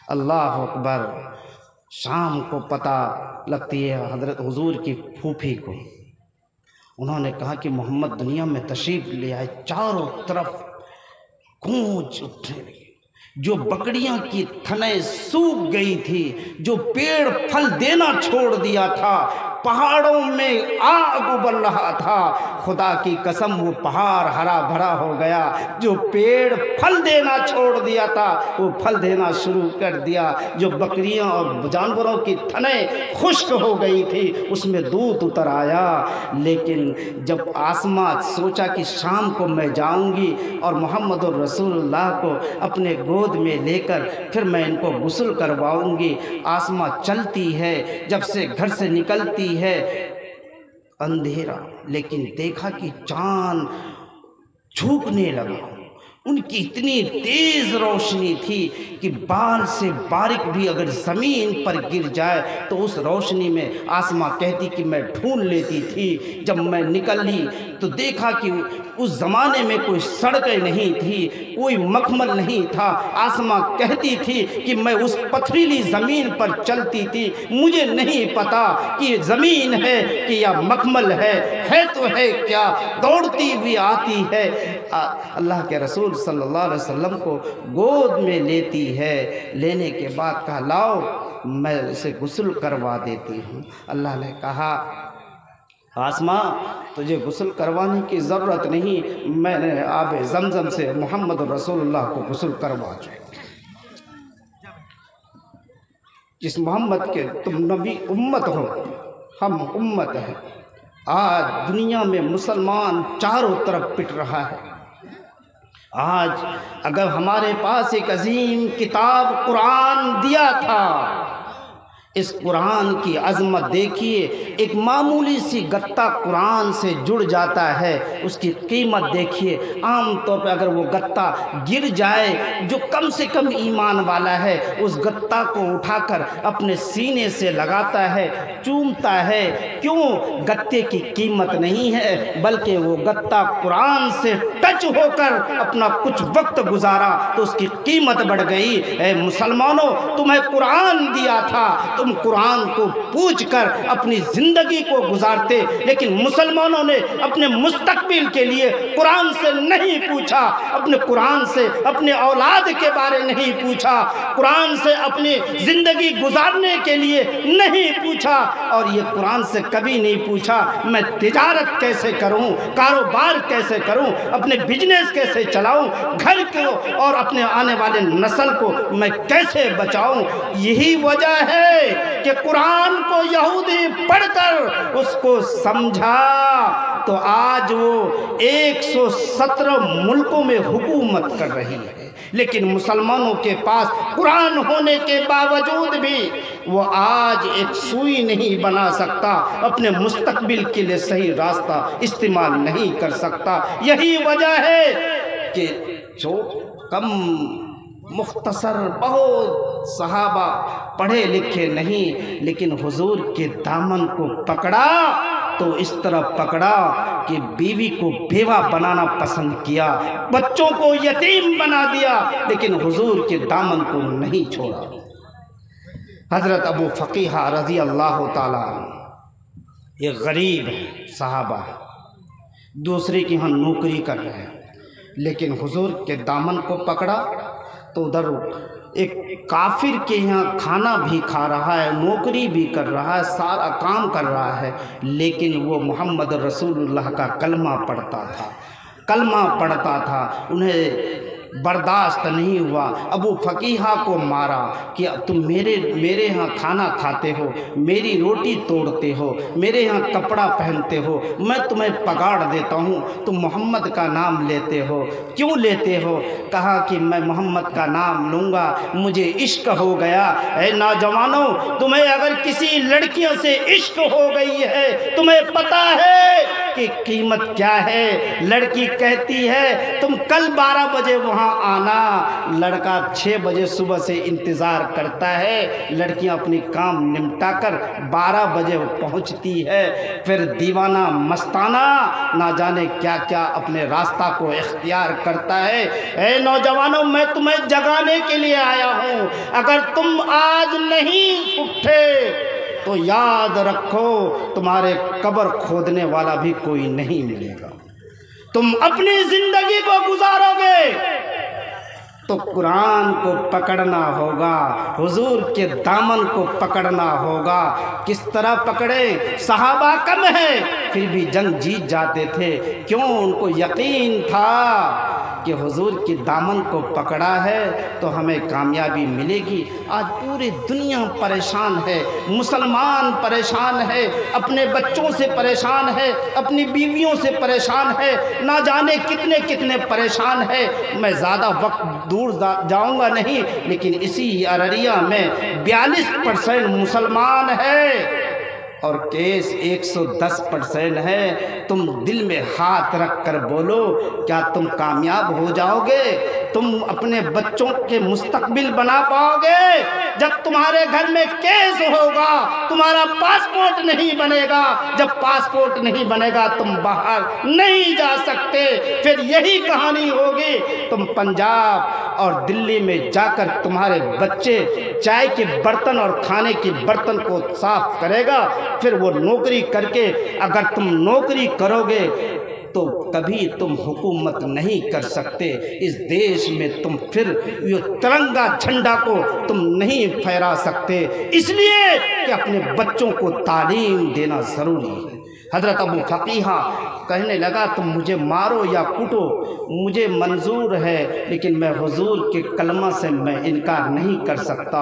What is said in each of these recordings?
اللہ اکبر۔ شام کو پتہ لگتی ہے حضرت حضور کی پھوپھی کو، انہوں نے کہا کہ محمد دنیا میں تشریف لے آئے۔ چاروں طرف گونج اٹھنے لگی، جو بکریاں کی تھنیں سوکھ گئی تھی، جو پیڑ پھل دینا چھوڑ دیا تھا، پہاڑوں میں آگ ابل رہا تھا، خدا کی قسم وہ پہاڑ ہرا بھرا ہو گیا۔ جو پیڑ پھل دینا چھوڑ دیا تھا وہ پھل دینا شروع کر دیا، جو بکریاں اور جانوروں کی تھنیں خشک ہو گئی تھی اس میں دودھ اتر آیا۔ لیکن جب آسماں سوچا کہ شام کو میں جاؤں گی اور محمد الرسول اللہ کو اپنے گود میں لے کر پھر میں ان کو غسل کرواؤں گی، آسماں چلتی ہے، جب سے گھر سے نکلتی ہے اندھیرا، لیکن دیکھا کہ چاند جھوکنے لگا۔ ان کی اتنی تیز روشنی تھی کہ بال سے باریک بھی اگر زمین پر گر جائے تو اس روشنی میں آسماں کہتی کہ میں ڈھونڈ لیتی تھی۔ جب میں نکلی تو دیکھا کہ اس زمانے میں کوئی سڑکیں نہیں تھی، کوئی مخمل نہیں تھا۔ آسماں کہتی تھی کہ میں اس پتھریلی زمین پر چلتی تھی، مجھے نہیں پتا کہ یہ زمین ہے کہ یا مخمل ہے تو ہے کیا، دوڑتی ہوئی آتی ہے، اللہ کے رسول صلی اللہ علیہ وسلم کو گود میں لیتی ہے۔ لینے کے بعد کہا لاؤ میں اسے غسل کروا دیتی ہوں۔ اللہ نے کہا آسماں تجھے غسل کروانے کی ضرورت نہیں، میں نے آب زمزم سے محمد رسول اللہ کو غسل کروا چکا۔ جس محمد کے تم نبی امت ہو، ہم امت ہیں۔ آج دنیا میں مسلمان چاروں طرف پٹ رہا ہے۔ آج اگر ہمارے پاس ایک عظیم کتاب قرآن دیا تھا، اس قرآن کی عظمت دیکھیے، ایک معمولی سی گتہ قرآن سے جڑ جاتا ہے، اس کی قیمت دیکھیے۔ عام طور پہ اگر وہ گتہ گر جائے، جو کم سے کم ایمان والا ہے اس گتہ کو اٹھا کر اپنے سینے سے لگاتا ہے، چومتا ہے۔ کیوں؟ گتے کی قیمت نہیں ہے، بلکہ وہ گتہ قرآن سے ٹچ ہو کر اپنا کچھ وقت گزارا تو اس کی قیمت بڑھ گئی۔ اے مسلمانوں، تمہیں قرآن دیا تھا، تم قرآن کو پوچھ کر اپنی زندگی کو گزارتے، لیکن مسلمانوں نے اپنے مستقبل کے لیے قرآن سے نہیں پوچھا، اپنے قرآن سے اپنے اولاد کے بارے نہیں پوچھا، قرآن سے اپنی زندگی گزارنے کے لیے نہیں پوچھا، اور یہ قرآن سے کبھی نہیں پوچھا میں تجارت کیسے کروں، کاروبار کیسے کروں، اپنے بزنس کیسے چلاؤں، گھر کو اور اپنے آنے والے نسل کو میں کیسے بچاؤں۔ یہی وجہ ہے کہ قرآن کو یہودی پڑھ کر اس کو سمجھا تو آج وہ 117 ملکوں میں حکومت کر رہی ہے، لیکن مسلمانوں کے پاس قرآن ہونے کے باوجود بھی وہ آج ایک سوئی نہیں بنا سکتا، اپنے مستقبل کے لیے صحیح راستہ استعمال نہیں کر سکتا۔ یہی وجہ ہے کہ جو کم مختصر بہت صحابہ پڑھے لکھے نہیں، لیکن حضور کے دامن کو پکڑا تو اس طرح پکڑا کہ بیوی کو بیوہ بنانا پسند کیا، بچوں کو یتیم بنا دیا، لیکن حضور کے دامن کو نہیں چھوڑا۔ حضرت ابو فقیہ رضی اللہ تعالیٰ عنہ یہ غریب ہے، صحابہ دوسرے کی ہاں نوکری کر رہے ہیں، لیکن حضور کے دامن کو پکڑا تو ادھر ایک کافر کے یہاں کھانا بھی کھا رہا ہے، نوکری بھی کر رہا ہے، سارا کام کر رہا ہے، لیکن وہ محمد رسول اللہ کا کلمہ پڑھتا تھا۔ انہیں برداشت نہیں ہوا، ابو فقیہ کو مارا کہ تم میرے ہاں کھانا کھاتے ہو، میری روٹی توڑتے ہو، میرے ہاں کپڑا پہنتے ہو، میں تمہیں پگاڑ دیتا ہوں، تم محمد کا نام لیتے ہو، کیوں لیتے ہو؟ کہا کہ میں محمد کا نام لوں گا مجھے عشق ہو گیا۔ اے نوجوانوں، تمہیں اگر کسی لڑکیوں سے عشق ہو گئی ہے، تمہیں پتہ ہے کہ قیمت کیا ہے۔ لڑکی کہتی ہے تم کل 12 بجے وہاں آنا، لڑکا 6 بجے صبح سے انتظار کرتا ہے، لڑکیاں اپنی کام نمٹا کر 12 بجے پہنچتی ہے، پھر دیوانہ مستانہ نہ جانے کیا کیا اپنے راستہ کو اختیار کرتا ہے۔ اے نوجوانوں، میں تمہیں جگانے کے لیے آیا ہوں، اگر تم آج نہیں اٹھے تو یاد رکھو تمہارے قبر کھودنے والا بھی کوئی نہیں ملے گا۔ تم اپنی زندگی کو گزارو گے تو قرآن کو پکڑنا ہوگا، حضور کے دامن کو پکڑنا ہوگا۔ کس طرح پکڑے؟ صحابہ کم ہے پھر بھی جنگ جیت جاتے تھے، کیوں؟ ان کو یقین تھا کہ حضور کی دامن کو پکڑا ہے تو ہمیں کامیابی ملے گی۔ آج پوری دنیا پریشان ہے، مسلمان پریشان ہے، اپنے بچوں سے پریشان ہے، اپنی بیویوں سے پریشان ہے، نہ جانے کتنے کتنے پریشان ہے۔ میں زیادہ وقت دور جاؤں گا نہیں، لیکن اسی ارریہ میں 42% مسلمان ہے اور کیس 110% ہے۔ تم دل میں ہاتھ رکھ کر بولو، کیا تم کامیاب ہو جاؤ گے؟ تم اپنے بچوں کے مستقبل بنا پاؤ گے؟ جب تمہارے گھر میں کیس ہوگا تمہارا پاسپورٹ نہیں بنے گا، جب پاسپورٹ نہیں بنے گا تم باہر نہیں جا سکتے، پھر یہی کہانی ہوگی۔ تم پنجاب اور دلی میں جا کر تمہارے بچے چائے کے برتن اور کھانے کے برتن کو صاف کرے گا، پھر وہ نوکری کر کے اگر تم نوکری کرو گے تو کبھی تم حکومت نہیں کر سکتے اس دیش میں، تم پھر یہ ترنگا جھنڈا کو تم نہیں پھہرا سکتے، اس لیے کہ اپنے بچوں کو تعلیم دینا ضروری ہے۔ حضرت ابو فقیہ کہنے لگا تم مجھے مارو یا کوٹو مجھے منظور ہے، لیکن میں حضور کے کلمہ سے میں انکار نہیں کر سکتا۔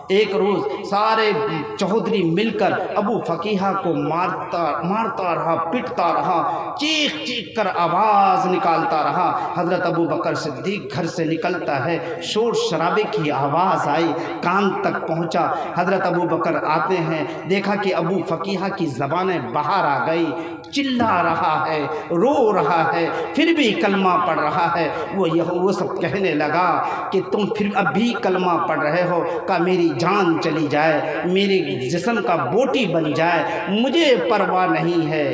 ایک روز سارے چودھری مل کر ابو فقیہ کو مارتا رہا، پٹتا رہا، چیخ چیخ کر آواز نکالتا رہا۔ حضرت ابو بکر صدیق گھر سے نکلتا ہے، شور شرابے کی آواز آئی، کان تک پہنچا۔ حضرت ابو بکر آتے ہیں، دیکھا کہ ابو فقیہ کی زبانیں باہر آ گئی، چلا رہا ہے، رو رہا ہے، پھر بھی کلمہ پڑھ رہا ہے۔ وہ سب کہنے لگا کہ تم پھر اب بھی کلمہ پڑھ رہے ہو، کہ میری جان چلی جائے، میرے جسم کا بوٹی بن جائے، مجھے پرواہ نہیں ہے،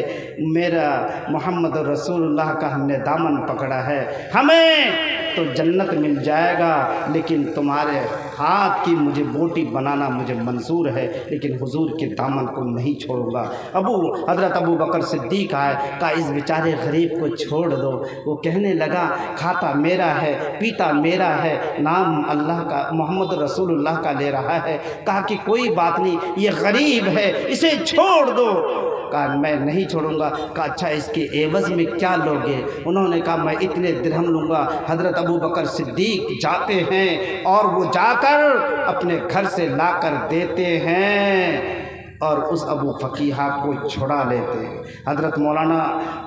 میرا محمد رسول اللہ کا ہم نے دامن پکڑا ہے، ہمیں تو جنت مل جائے گا، لیکن تمہارے ہاتھ کی مجھے بوٹی بنانا مجھے منظور ہے، لیکن حضور کے دامن کو نہیں چھوڑوں گا۔ حضرت ابو بکر صدیق آئے، کہا اس بیچارے غریب کو چھوڑ دو۔ وہ کہنے لگا کھاتا میرا ہے، پیتا میرا ہے، نام اللہ کا محمد رسول اللہ کا لے رہا ہے۔ کہا کہ کوئی بات نہیں، یہ غریب ہے، اسے چھوڑ دو۔ کہا میں نہیں چھوڑوں گا۔ کہا اچھا اس کے عوض میں کیا لوگے؟ انہوں نے کہا میں اتنے درہم لوں گا۔ حضرت ابو بکر صدیق جاتے ہیں اور وہ جا کر اپنے گھر سے لا کر دیتے ہیں اور اس ابو فقیہ کو چھڑا لیتے ہیں۔ حضرت مولانا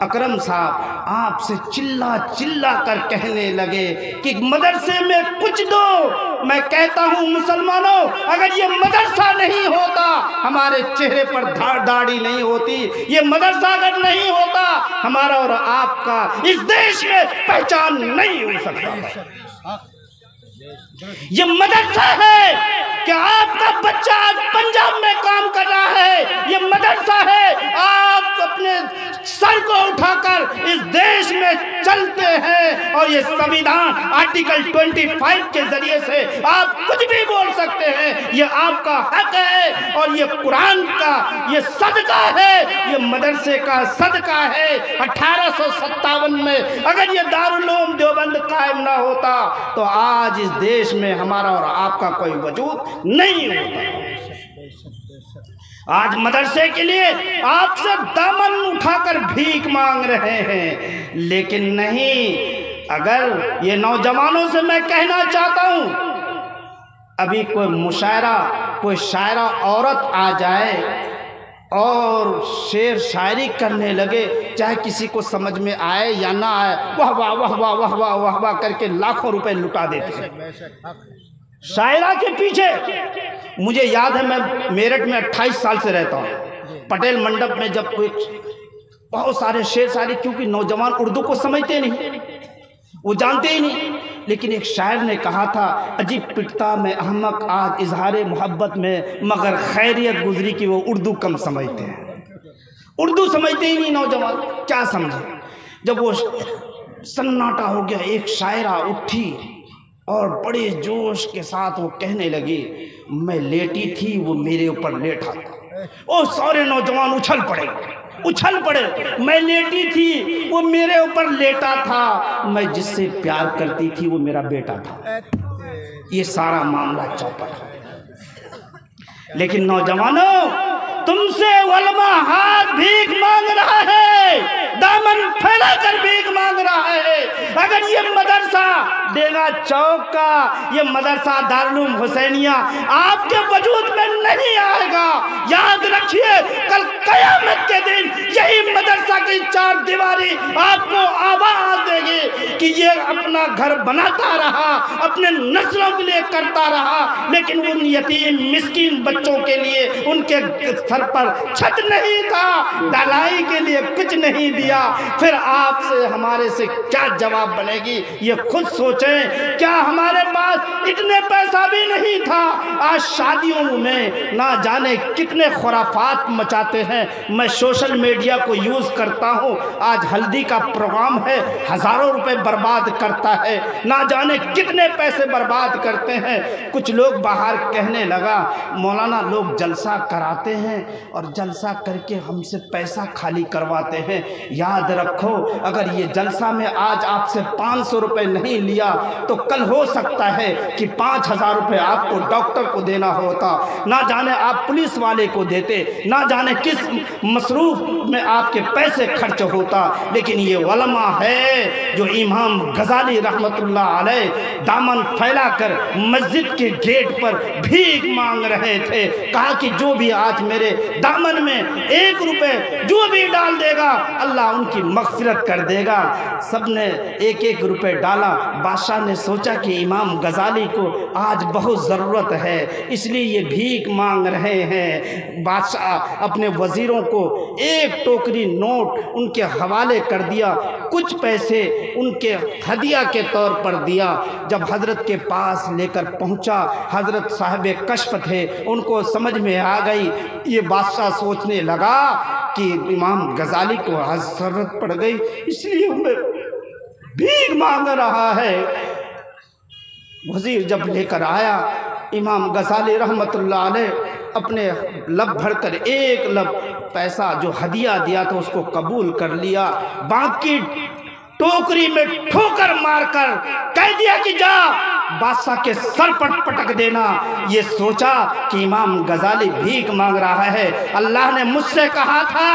اکرم صاحب آپ سے چلا چلا کر کہنے لگے کہ مدرسے میں کچھ دو۔ میں کہتا ہوں مسلمانوں، اگر یہ مدرسہ نہیں ہوتا ہمارے چہرے پر داڑھی نہیں ہوتی، یہ مدرسہ اگر نہیں ہوتا ہمارا اور آپ کا اس دیش میں پہچان نہیں ہو سکتا۔ یہ مدرسہ ہے کہ آپ کا بچہ آج پنجاب میں کام کر رہا ہے، یہ مدرسہ ہے آپ اپنے سر کو اٹھا کر اس دیش میں چلتے ہیں، اور یہ سنویدھان آرٹیکل 25 کے ذریعے سے آپ کچھ بھی بول سکتے ہیں، یہ آپ کا حق ہے، اور یہ قرآن کا یہ صدقہ ہے، یہ مدرسے کا صدقہ ہے۔ 1857 میں اگر یہ دارالعلوم دیوبند قائم نہ ہوتا تو آج اس دیش میں ہمارا اور آپ کا کوئی وجود نہیں ہوتا۔ آج مدرسے کے لیے آپ سے دامن اٹھا کر بھیک مانگ رہے ہیں، لیکن نہیں، اگر یہ نوجوانوں سے میں کہنا چاہتا ہوں، ابھی کوئی مشاعرہ، کوئی شاعرہ عورت آ جائے اور شعر شاعری کرنے لگے، چاہے کسی کو سمجھ میں آئے یا نہ آئے، واہ واہ واہ واہ واہ واہ واہ واہ کر کے لاکھوں روپے لٹا دیتے ہیں شاعرہ کے پیچھے۔ مجھے یاد ہے میں میرٹھ میں 28 سال سے رہتا ہوں، پٹیل منڈپ میں جب کوئی بہت سارے شعر شاعری، کیونکہ نوجوان اردو کو سمجھتے نہیں، وہ جانتے ہی نہیں، لیکن ایک شاعر نے کہا تھا، عجیب پٹتا میں احمق آج اظہار محبت میں، مگر خیریت گزری کہ وہ اردو کم سمجھتے ہیں۔ اردو سمجھتے ہی نہیں نوجوان، کیا سمجھے؟ جب وہ سناٹا ہو گیا، ایک شاعرہ اٹھی اور بڑے جوش کے ساتھ وہ کہنے لگی، میں لیٹی تھی وہ میرے اوپر لیٹا تھا۔ اور سارے نوجوان اچھل پڑے، میں لیٹی تھی وہ میرے اوپر لیٹا تھا، میں جس سے پیار کرتی تھی وہ میرا بیٹا تھا۔ یہ سارا معاملہ چوپٹ ہے۔ لیکن نوجوانوں، تم سے علماء ہاتھ بھیک مانگ رہا ہے، دامن پھیلا کر بھیک مانگ رہا ہے۔ اگر یہ مدرسہ ڈیگا چوک کا، یہ مدرسہ دارالعلوم حسینیہ آپ کے وجود میں نہیں آئے گا، یاد رکھیے کل قیامت کے دن یہی مدرسہ کی چار دیواری آپ کو آواز دے گی کہ یہ اپنا گھر بناتا رہا، اپنے نسلوں کے لیے کرتا رہا، لیکن ان یتیم مسکین بچوں کے لیے ان کے سر پر چھت نہیں تھا، ڈھلائی کے لیے کچھ نہیں دیا۔ پھر آپ سے ہمارے سے کیا جواب بنے گی؟ یہ خود سوچیں، کیا ہمارے پاس اتنے پیسہ بھی نہیں تھا؟ آج شادیوں میں نہ جانے کتنے خرافات مچاتے ہیں۔ میں سوشل میڈیا کو یوز کرتا ہوں، آج ہلدی کا پروگرام ہے، ہزاروں روپے برباد کرتا ہے، نہ جانے کتنے پیسے برباد کرتے ہیں۔ کچھ لوگ باہر کہنے لگا، مولانا لوگ جلسہ کراتے ہیں اور جلسہ کر کے ہم سے پیسہ خالی کرواتے ہیں۔ یاد رکھو، اگر یہ جلسہ میں آج آپ سے 500 روپے نہیں لیا تو کل ہو سکتا ہے کہ 5000 روپے آپ کو ڈاکٹر کو دینا ہوتا، نہ جانے آپ پولیس والے کو دیتے، نہ جانے کس مصروف میں آپ کے پیسے خرچ ہوتا۔ لیکن یہ علماء ہے جو امام غزالی رحمت اللہ علیہ دامن پھیلا کر مسجد کے گیٹ پر بھیک مانگ رہے تھے، کہا کہ جو بھی آج میرے دامن میں 1 روپے جو بھی ڈال دے گا اللہ ان کی مغفرت کر دے گا۔ سب نے 1 روپے ڈالا۔ بادشاہ نے سوچا کہ امام غزالی کو آج بہت ضرورت ہے، اس لیے یہ بھیک مانگ رہے ہیں۔ بادشاہ اپنے وزیروں کو 1 ٹوکری نوٹ ان کے حوالے کر دیا، کچھ پیسے ان کے ہدیہ کے طور پر دیا۔ جب حضرت کے پاس لے کر پہنچا، حضرت صاحب کشف تھے، ان کو سمجھ میں آ گئی۔ یہ بادشاہ سوچنے لگا کہ امام غزالی کو ضرورت پڑ گئی، اس لیے ہمیں بھیک مانگ رہا ہے۔ وزیر جب لے کر آیا، امام غزالی رحمت اللہ علیہ اپنے لب بھر کر 1 لب پیسہ جو ہدیہ دیا تھا اس کو قبول کر لیا، باقی ٹوکری میں ٹھوکر مار کر کہہ دیا کہ جا بادشاہ کے سر پر پٹک دینا۔ یہ سوچا کہ امام غزالی بھیک مانگ رہا ہے، اللہ نے مجھ سے کہا تھا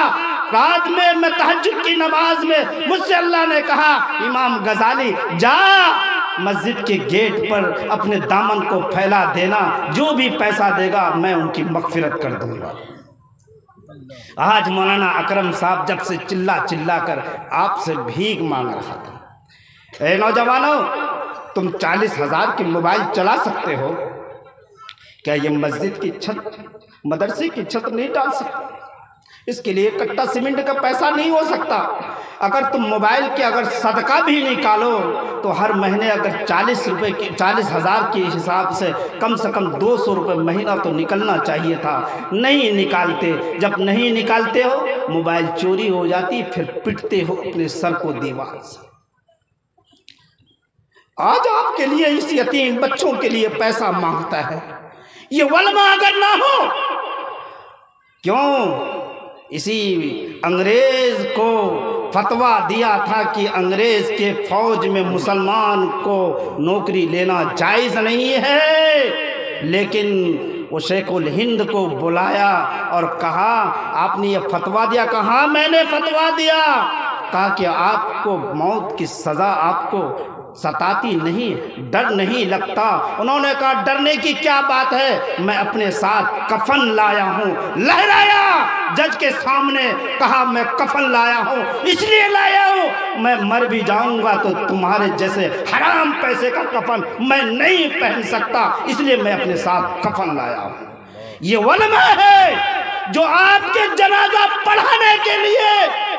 رات میں تہجد کی نماز میں مجھ سے اللہ نے کہا امام غزالی جا مسجد کے گیٹ پر اپنے دامن کو پھیلا دینا، جو بھی پیسہ دے گا میں ان کی مغفرت کر دوں گا۔ آج مولانا اکرم صاحب جب سے چلا کر آپ سے بھیک مانگ رہا تھا۔ اے نوجوانوں، تم 40,000 کی موبائل چلا سکتے ہو، کیا یہ مسجد کی چھت، مدرسے کی چھت نہیں ڈال سکتے؟ اس کے لیے کٹا سیمنٹ کا پیسہ نہیں ہو سکتا۔ اگر تم موبائل کے اگر صدقہ بھی نکالو تو ہر مہینے اگر 40,000 کے حساب سے کم 200 روپے مہینہ تو نکلنا چاہیے تھا، نہیں نکالتے۔ جب نہیں نکالتے ہو موبائل چوری ہو جاتی، پھر پٹتے ہو اپنے سر کو دیوار سے۔ آج آپ کے لیے اس یتیم بچوں کے لیے پیسہ مانگتا ہے، یہ علماء اگر نہ ہو کیوں؟ اسی انگریز کو فتویٰ دیا تھا کہ انگریز کے فوج میں مسلمان کو نوکری لینا جائز نہیں ہے، لیکن وہ شیخ الہند کو بلایا اور کہا آپ نے یہ فتویٰ دیا؟ کہا میں نے فتویٰ دیا۔ کہا کہ آپ کو موت کی سزا آپ کو ستاتی نہیں، ڈر نہیں لگتا؟ انہوں نے کہا ڈرنے کی کیا بات ہے، میں اپنے ساتھ کفن لایا ہوں۔ لہرایا جج کے سامنے، کہا میں کفن لایا ہوں، اس لیے لایا ہوں میں مر بھی جاؤں گا تو تمہارے جیسے حرام پیسے کا کفن میں نہیں پہن سکتا، اس لیے میں اپنے ساتھ کفن لایا ہوں۔ یہ علماء ہے جو آپ کے جنازہ پڑھانے کے لیے